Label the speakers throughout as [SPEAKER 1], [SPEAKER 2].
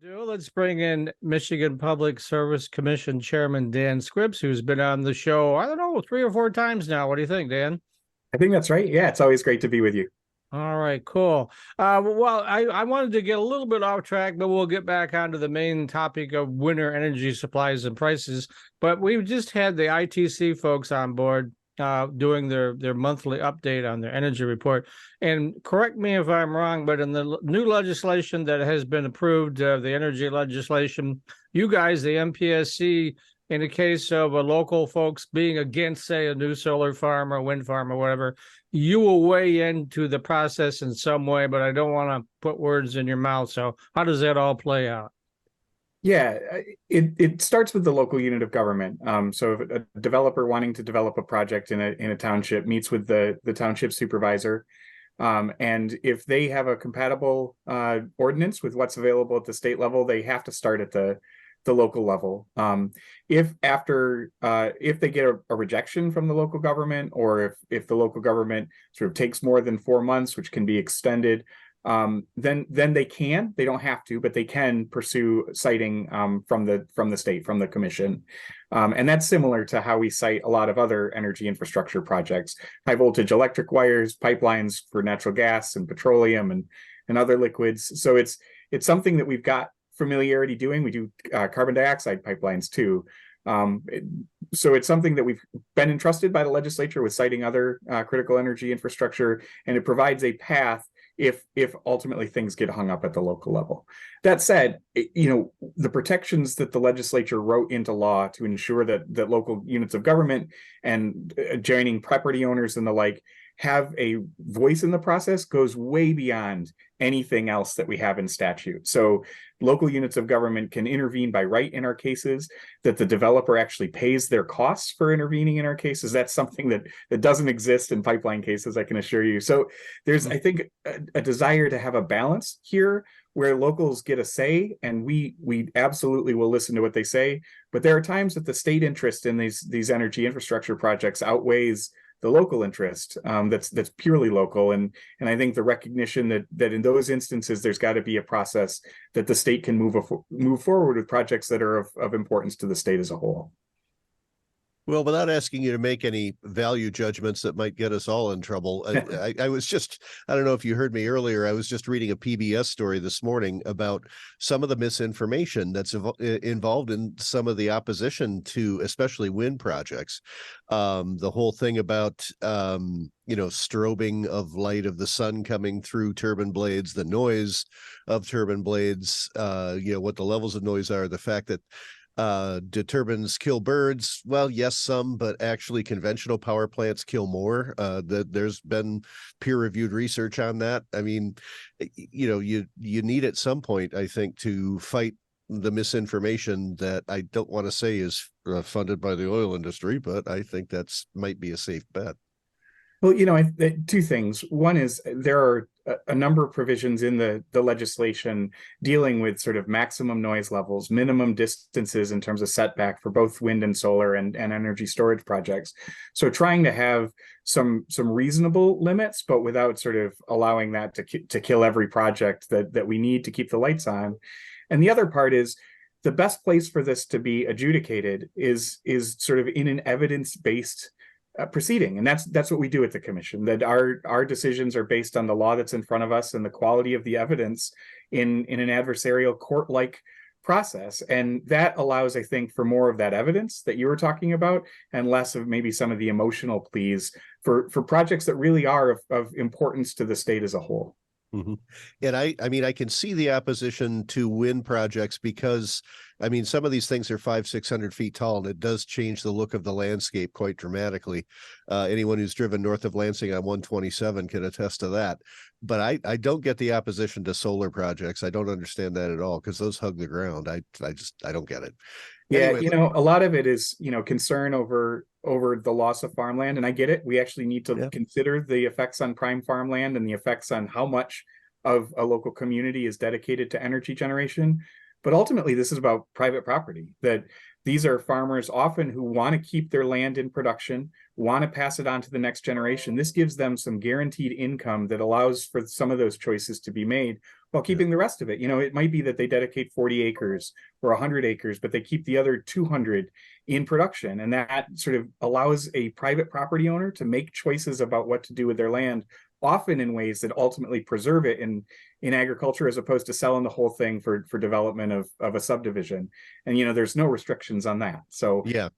[SPEAKER 1] Let's bring in Michigan Public Service Commission Chairman Dan Scripps, who's been on the show, I don't know, 3 or 4 times now. What do you think, Dan?
[SPEAKER 2] I think that's right. Yeah, it's always great to be with you.
[SPEAKER 1] All right, cool. I wanted to get a little bit off track, but we'll get back onto the main topic of winter energy supplies and prices. But we've just had the ITC folks on board doing their monthly update on their energy report. And correct me if I'm wrong, but in the new legislation that has been approved, the energy legislation, you guys, the MPSC, in the case of a local folks being against, say, a new solar farm or wind farm or whatever, you will weigh into the process in some way, but I don't want to put words in your mouth. So how does that all play out?
[SPEAKER 2] Yeah, it starts with the local unit of government. So if a developer wanting to develop a project in a township meets with the township supervisor, and if they have a compatible ordinance with what's available at the state level, they have to start at the local level. If they get a rejection from the local government, or if the local government sort of takes more than 4 months, which can be extended, then they don't have to, but they can pursue citing from the state, from the commission. And that's similar to how we cite a lot of other energy infrastructure projects: high voltage electric wires, pipelines for natural gas and petroleum and other liquids. So it's something that we've got familiarity doing. We do carbon dioxide pipelines too. So it's something that we've been entrusted by the legislature with citing other critical energy infrastructure, and it provides a path if ultimately things get hung up at the local level. That said, the protections that the legislature wrote into law to ensure that local units of government and adjoining property owners and the like have a voice in the process goes way beyond anything else that we have in statute. So local units of government can intervene by right in our cases, that the developer actually pays their costs for intervening in our cases. That's something that doesn't exist in pipeline cases, I can assure you. So there's, I think, a desire to have a balance here where locals get a say, and we absolutely will listen to what they say. But there are times that the state interest in these energy infrastructure projects outweighs the local interest that's purely local. And I think the recognition that in those instances, there's got to be a process that the state can move forward with projects that are of importance to the state as a whole.
[SPEAKER 3] Well, without asking you to make any value judgments that might get us all in trouble, I was just, I don't know if you heard me earlier, I was just reading a PBS story this morning about some of the misinformation that's involved in some of the opposition to especially wind projects. The whole thing about, strobing of light of the sun coming through turbine blades, the noise of turbine blades, what the levels of noise are, the fact that do turbines kill birds? Well, yes, some, but actually conventional power plants kill more. There's been peer-reviewed research on that. I mean, you need at some point, I think, to fight the misinformation that I don't want to say is funded by the oil industry, but I think that's might be a safe bet.
[SPEAKER 2] Well, two things. One is there are a number of provisions in the legislation dealing with sort of maximum noise levels, minimum distances in terms of setback for both wind and solar and energy storage projects. So trying to have some reasonable limits, but without sort of allowing that to kill every project that we need to keep the lights on. And the other part is the best place for this to be adjudicated is sort of in an evidence-based proceeding. And that's what we do at the commission, that our decisions are based on the law that's in front of us and the quality of the evidence in an adversarial court-like process. And that allows, I think, for more of that evidence that you were talking about and less of maybe some of the emotional pleas for projects that really are of importance to the state as a whole.
[SPEAKER 3] Mm-hmm. And I mean, I can see the opposition to wind projects because, I mean, some of these things are 500-600 feet tall, and it does change the look of the landscape quite dramatically. Anyone who's driven north of Lansing on 127 can attest to that. But I don't get the opposition to solar projects. I don't understand that at all because those hug the ground. I don't get it.
[SPEAKER 2] Yeah,
[SPEAKER 3] anyway,
[SPEAKER 2] a lot of it is, concern over the loss of farmland. And I get it. We actually need to consider the effects on prime farmland and the effects on how much of a local community is dedicated to energy generation. But ultimately, this is about private property, that these are farmers often who want to keep their land in production, want to pass it on to the next generation. This gives them some guaranteed income that allows for some of those choices to be made while keeping the rest of it. It might be that they dedicate 40 acres or 100 acres, but they keep the other 200 in production. And that sort of allows a private property owner to make choices about what to do with their land, often in ways that ultimately preserve it in agriculture, as opposed to selling the whole thing for development of a subdivision. And, there's no restrictions on that. So
[SPEAKER 3] yeah.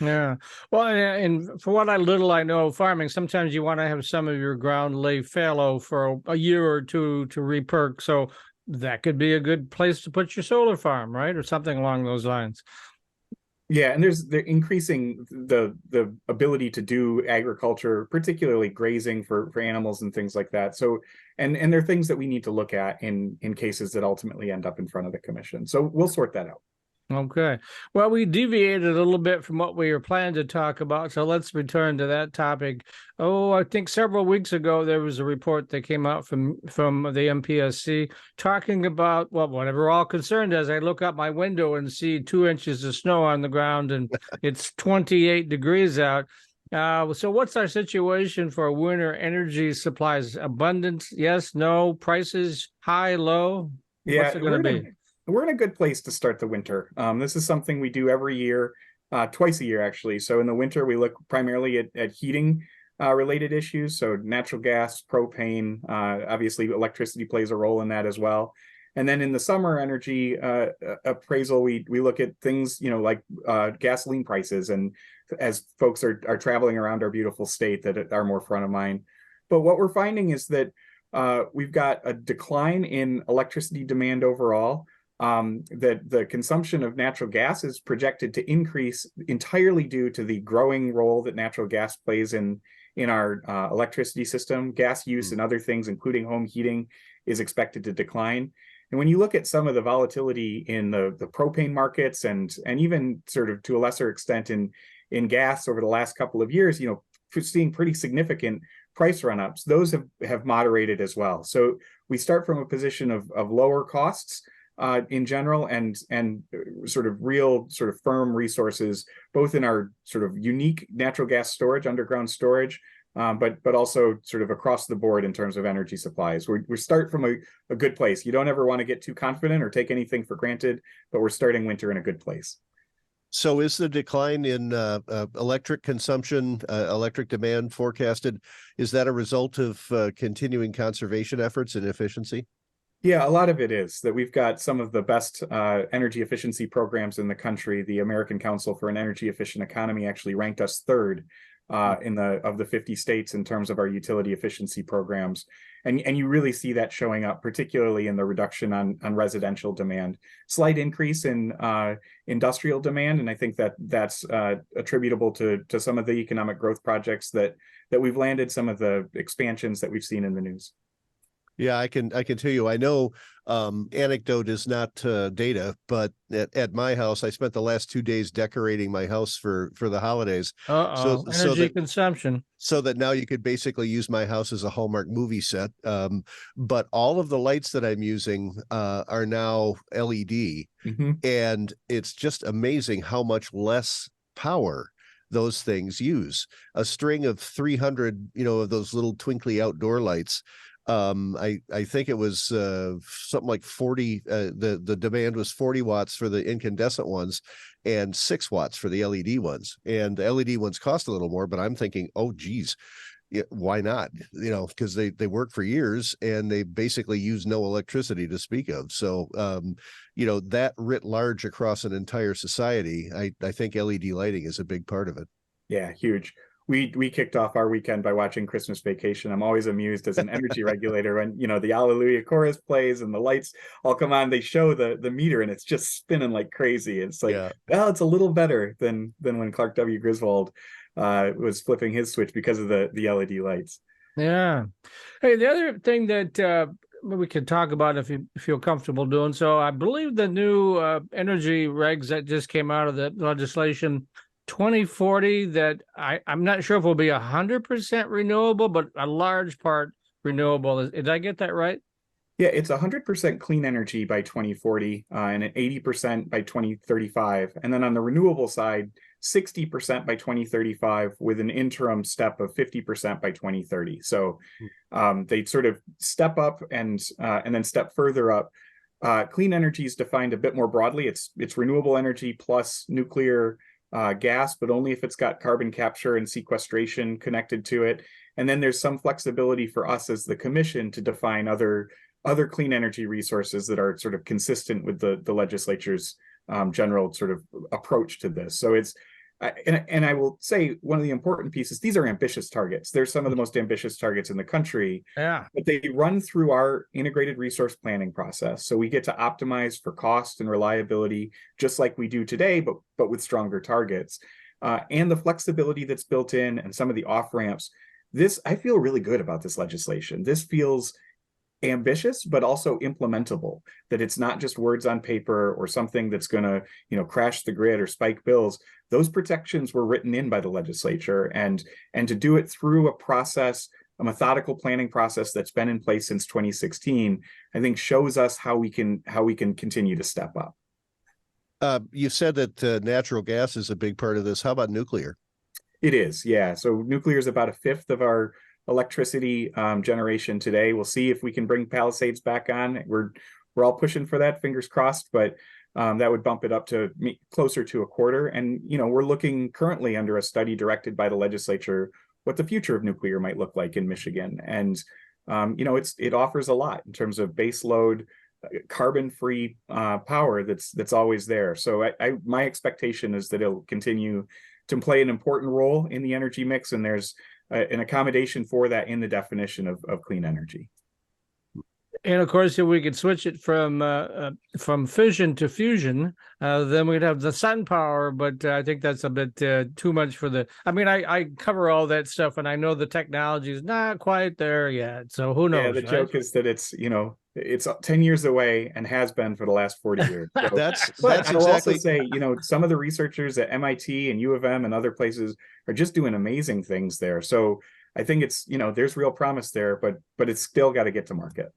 [SPEAKER 1] Yeah. Well, and for what little I know of farming, sometimes you want to have some of your ground lay fallow for a year or two to reperk. So that could be a good place to put your solar farm, right? Or something along those lines.
[SPEAKER 2] Yeah, and they're increasing the ability to do agriculture, particularly grazing for animals and things like that. So, and there are things that we need to look at in cases that ultimately end up in front of the commission. So we'll sort that out.
[SPEAKER 1] Okay. Well, we deviated a little bit from what we were planning to talk about, so let's return to that topic. Oh, I think several weeks ago there was a report that came out from the MPSC talking about, well, what we're all concerned as I look out my window and see 2 inches of snow on the ground and it's 28 degrees out. So what's our situation for winter energy supplies? Abundance? Yes, no? Prices? High, low?
[SPEAKER 2] Yeah,
[SPEAKER 1] what's it going to be?
[SPEAKER 2] We're in a good place to start the winter. This is something we do every year, twice a year, actually. So in the winter, we look primarily at heating related issues. So natural gas, propane, obviously electricity plays a role in that as well. And then in the summer energy appraisal, we look at things, like gasoline prices, and as folks are traveling around our beautiful state, that are more front of mind. But what we're finding is that we've got a decline in electricity demand overall. That the consumption of natural gas is projected to increase entirely due to the growing role that natural gas plays in our electricity system. Gas use and other things, including home heating, is expected to decline. And when you look at some of the volatility in the propane markets and even sort of to a lesser extent in gas over the last couple of years, seeing pretty significant price run-ups, those have moderated as well. So we start from a position of lower costs in general, and sort of real sort of firm resources, both in our sort of unique natural gas storage, underground storage, but also sort of across the board in terms of energy supplies. We start from a good place. You don't ever want to get too confident or take anything for granted, but we're starting winter in a good place.
[SPEAKER 3] So is the decline in electric consumption, electric demand forecasted, is that a result of continuing conservation efforts and efficiency?
[SPEAKER 2] Yeah, a lot of it is that we've got some of the best energy efficiency programs in the country. The American Council for an Energy Efficient Economy actually ranked us third of the 50 states in terms of our utility efficiency programs. And you really see that showing up, particularly in the reduction on residential demand. Slight increase in industrial demand, and I think that's attributable to some of the economic growth projects that we've landed, some of the expansions that we've seen in the news.
[SPEAKER 3] Yeah, I can tell you, I know anecdote is not data, but at my house, I spent the last 2 days decorating my house for the holidays.
[SPEAKER 1] Energy consumption.
[SPEAKER 3] So that now you could basically use my house as a Hallmark movie set. But all of the lights that I'm using are now LED. Mm-hmm. And it's just amazing how much less power those things use. A string of 300, of those little twinkly outdoor lights. I think it was something like 40, the demand was 40 watts for the incandescent ones and 6 watts for the LED ones. And the LED ones cost a little more, but I'm thinking, oh geez, why not? Because they work for years and they basically use no electricity to speak of. So that writ large across an entire society, I think LED lighting is a big part of it.
[SPEAKER 2] Yeah, huge. We kicked off our weekend by watching Christmas Vacation. I'm always amused as an energy regulator when the Alleluia chorus plays and the lights all come on. They show the meter and it's just spinning like crazy. It's like, well, it's a little better than when Clark W. Griswold was flipping his switch because of the LED lights.
[SPEAKER 1] Yeah. Hey, the other thing that we could talk about if you feel comfortable doing so, I believe the new energy regs that just came out of the legislation 2040, that I'm not sure if it will be 100% renewable, but a large part renewable. Did I get that right?
[SPEAKER 2] Yeah, it's 100% clean energy by 2040 and 80% by 2035. And then on the renewable side, 60% by 2035 with an interim step of 50% by 2030. So they sort of step up and then step further up. Clean energy is defined a bit more broadly. It's renewable energy plus nuclear gas, but only if it's got carbon capture and sequestration connected to it. And then there's some flexibility for us as the commission to define other clean energy resources that are sort of consistent with the legislature's general sort of approach to this. So it's and I will say one of the important pieces, these are ambitious targets. They're some of the most ambitious targets in the country,
[SPEAKER 1] Yeah.
[SPEAKER 2] but they run through our integrated resource planning process. So we get to optimize for cost and reliability, just like we do today, but with stronger targets. And the flexibility that's built in and some of the off-ramps. I feel really good about this legislation. This feels ambitious, but also implementable, that it's not just words on paper or something that's going to, crash the grid or spike bills. Those protections were written in by the legislature, and to do it through a methodical planning process that's been in place since 2016, I think shows us how we can continue to step up.
[SPEAKER 3] You said that natural gas is a big part of this. How about nuclear?
[SPEAKER 2] It is, yeah. So nuclear is about a fifth of our electricity generation today. We'll see if we can bring Palisades back on. We're all pushing for that, fingers crossed, but that would bump it up to closer to a quarter. And we're looking currently under a study directed by the legislature what the future of nuclear might look like in Michigan. And it offers a lot in terms of base load, carbon-free power that's always there. So my expectation is that it'll continue to play an important role in the energy mix, and there's an accommodation for that in the definition of clean energy.
[SPEAKER 1] And of course, if we could switch it from fission to fusion, then we'd have the sun power. But I think that's a bit too much for the. I mean, I cover all that stuff, and I know the technology is not quite there yet. So who knows?
[SPEAKER 2] Yeah, the joke is that it's 10 years away and has been for the last 40 years. So,
[SPEAKER 3] that's
[SPEAKER 2] I'll
[SPEAKER 3] exactly.
[SPEAKER 2] also say, some of the researchers at MIT and U of M and other places are just doing amazing things there. So I think it's, there's real promise there, but it's still got to get to market.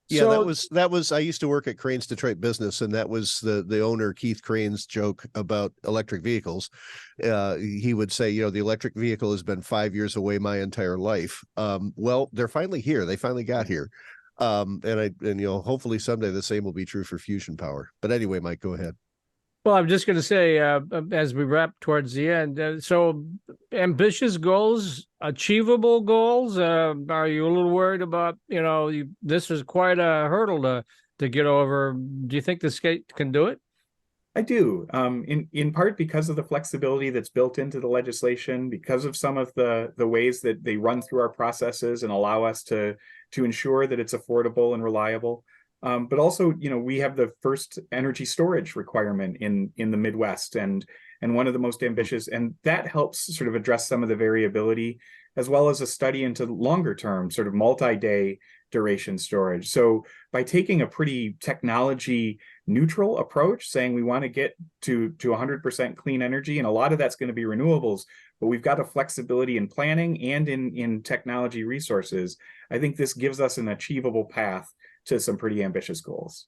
[SPEAKER 3] Yeah, that was I used to work at Crane's Detroit Business, and that was the owner Keith Crane's joke about electric vehicles. He would say, the electric vehicle has been 5 years away my entire life. Well, they're finally here. They finally got here. And hopefully someday the same will be true for fusion power. But anyway, Mike, go ahead.
[SPEAKER 1] Well, I'm just going to say, as we wrap towards the end, so ambitious goals, achievable goals. Are you a little worried about, this is quite a hurdle to get over? Do you think the state can do it?
[SPEAKER 2] I do, in part because of the flexibility that's built into the legislation, because of some of the ways that they run through our processes and allow us to ensure that it's affordable and reliable. But also, we have the first energy storage requirement in the Midwest, and one of the most ambitious, and that helps sort of address some of the variability, as well as a study into longer term, sort of multi-day duration storage. So by taking a pretty technology neutral approach, saying we want to get to 100% clean energy, and a lot of that's going to be renewables, but we've got a flexibility in planning and in technology resources, I think this gives us an achievable path to some pretty ambitious goals.